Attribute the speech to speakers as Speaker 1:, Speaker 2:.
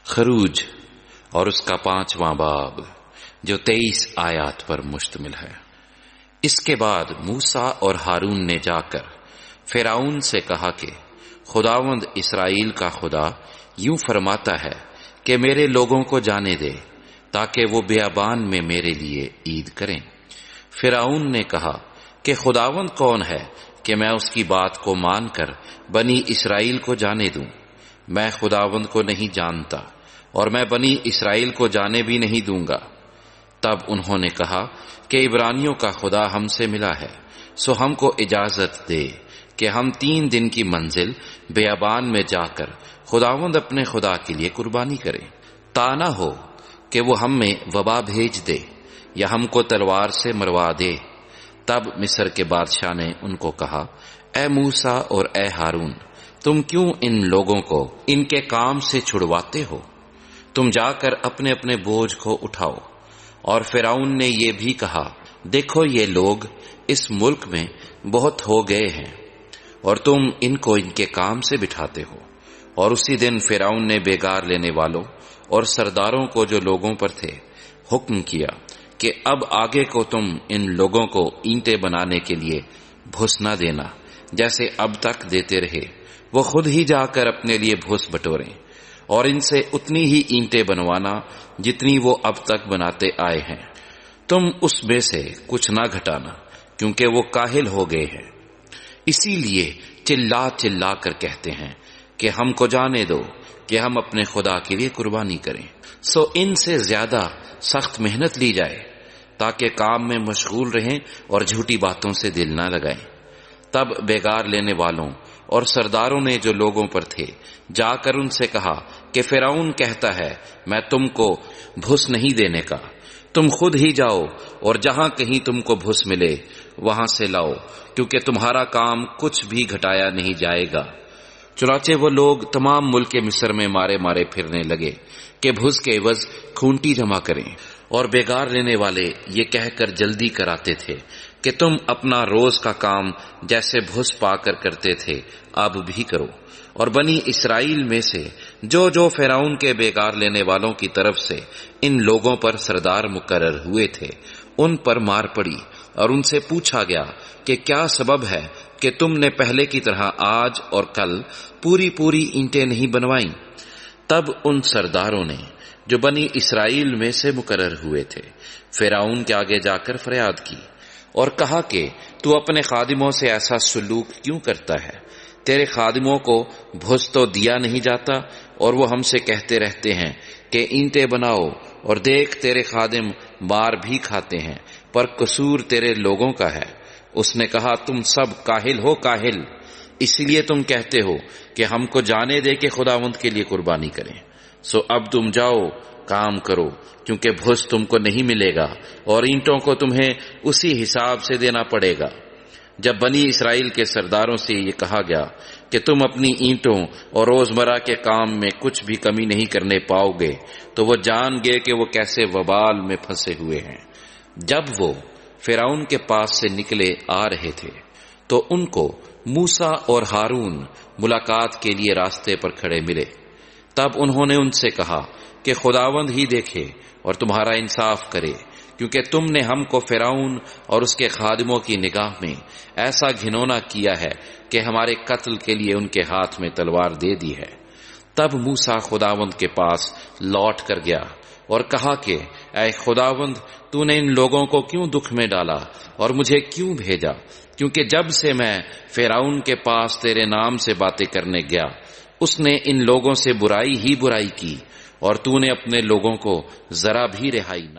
Speaker 1: خروج اور اس کا 5واں باب جو 23 آیات پر مشتمل ہے۔ اس کے بعد موسیٰ اور ہارون نے جا کر فرعون سے کہا کہ خداوند اسرائیل کا خدا یوں فرماتا ہے کہ میرے لوگوں کو جانے دے تاکہ وہ بیابان میں میرے لیے عید کریں۔ فرعون نے کہا کہ خداوند کون ہے کہ میں اس کی بات کو مان کر بنی اسرائیل کو جانے دوں؟ میں خداوند کو نہیں جانتا اور میں بنی اسرائیل کو جانے بھی نہیں دوں گا۔ تب انہوں نے کہا کہ عبرانیوں کا خدا ہم سے ملا ہے، سو ہم کو اجازت دے کہ ہم 3 دن کی منزل بیابان میں جا کر خداوند اپنے خدا کے لیے قربانی کریں، تا نہ ہو کہ وہ ہم میں وبا بھیج دے یا ہم کو تلوار سے مروا دے۔ تب مصر کے بادشاہ نے ان کو کہا، اے موسیٰ اور اے ہارون، تم کیوں ان لوگوں کو ان کے کام سے چھڑواتے ہو؟ تم جا کر اپنے اپنے بوجھ کو اٹھاؤ۔ اور فرعون نے یہ بھی کہا، دیکھو یہ لوگ اس ملک میں بہت ہو گئے ہیں اور تم ان کو ان کے کام سے بٹھاتے ہو۔ اور اسی دن فرعون نے بیگار لینے والوں اور سرداروں کو جو لوگوں پر تھے حکم کیا کہ اب آگے کو تم ان لوگوں کو اینٹیں بنانے کے لیے بھوس نہ دینا جیسے اب تک دیتے رہے، وہ خود ہی جا کر اپنے لیے بھوس بٹوریں اور ان سے اتنی ہی اینٹیں بنوانا جتنی وہ اب تک بناتے آئے ہیں۔ تم اس میں سے کچھ نہ گھٹانا کیونکہ وہ کاہل ہو گئے ہیں، اسی لیے چلا چلا کر کہتے ہیں کہ ہم کو جانے دو کہ ہم اپنے خدا کے لیے قربانی کریں۔ سو ان سے زیادہ سخت محنت لی جائے تاکہ کام میں مشغول رہیں اور جھوٹی باتوں سے دل نہ لگائیں۔ تب بیگار لینے والوں اور سرداروں نے جو لوگوں پر تھے جا کر ان سے کہا کہ فرعون کہتا ہے میں تم کو بھوس نہیں دینے کا، تم خود ہی جاؤ اور جہاں کہیں تم کو بھوس ملے وہاں سے لاؤ، کیونکہ تمہارا کام کچھ بھی گھٹایا نہیں جائے گا۔ چنانچہ وہ لوگ تمام ملک مصر میں مارے مارے پھرنے لگے کہ بھوس کے عوض کھونٹی جمع کریں، اور بیگار لینے والے یہ کہہ کر جلدی کراتے تھے کہ تم اپنا روز کا کام جیسے بھوس پا کر کرتے تھے اب بھی کرو۔ اور بنی اسرائیل میں سے جو جو فرعون کے بیگار لینے والوں کی طرف سے ان لوگوں پر سردار مقرر ہوئے تھے ان پر مار پڑی، اور ان سے پوچھا گیا کہ کیا سبب ہے کہ تم نے پہلے کی طرح آج اور کل پوری پوری اینٹیں نہیں بنوائیں؟ تب ان سرداروں نے جو بنی اسرائیل میں سے مقرر ہوئے تھے فرعون کے آگے جا کر فریاد کی اور کہا کہ تو اپنے خادموں سے ایسا سلوک کیوں کرتا ہے؟ تیرے خادموں کو بھوس تو دیا نہیں جاتا اور وہ ہم سے کہتے رہتے ہیں کہ اینٹیں بناؤ، اور دیکھ تیرے خادم مار بھی کھاتے ہیں، پر قصور تیرے لوگوں کا ہے۔ اس نے کہا، تم سب کاہل ہو، کاہل، اس لیے تم کہتے ہو کہ ہم کو جانے دے کہ خداوند کے لیے قربانی کریں۔ سو اب تم جاؤ کام کرو، کیونکہ بھوس تم کو نہیں ملے گا اور اینٹوں کو تمہیں اسی حساب سے دینا پڑے گا۔ جب بنی اسرائیل کے سرداروں سے یہ کہا گیا کہ تم اپنی اینٹوں اور روزمرہ کے کام میں کچھ بھی کمی نہیں کرنے پاؤ گے، تو وہ جان گئے کہ وہ کیسے وبال میں پھنسے ہوئے ہیں۔ جب وہ فرعون کے پاس سے نکلے آ رہے تھے تو ان کو موسیٰ اور ہارون ملاقات کے لیے راستے پر کھڑے ملے۔ تب انہوں نے ان سے کہا کہ خداوند ہی دیکھے اور تمہارا انصاف کرے، کیونکہ تم نے ہم کو فرعون اور اس کے خادموں کی نگاہ میں ایسا گھنونا کیا ہے کہ ہمارے قتل کے لیے ان کے ہاتھ میں تلوار دے دی ہے۔ تب موسیٰ خداوند کے پاس لوٹ کر گیا اور کہا کہ اے خداوند، تو نے ان لوگوں کو کیوں دکھ میں ڈالا اور مجھے کیوں بھیجا؟ کیونکہ جب سے میں فرعون کے پاس تیرے نام سے باتیں کرنے گیا اس نے ان لوگوں سے برائی ہی برائی کی، اور تو نے اپنے لوگوں کو ذرا بھی رہائی نہ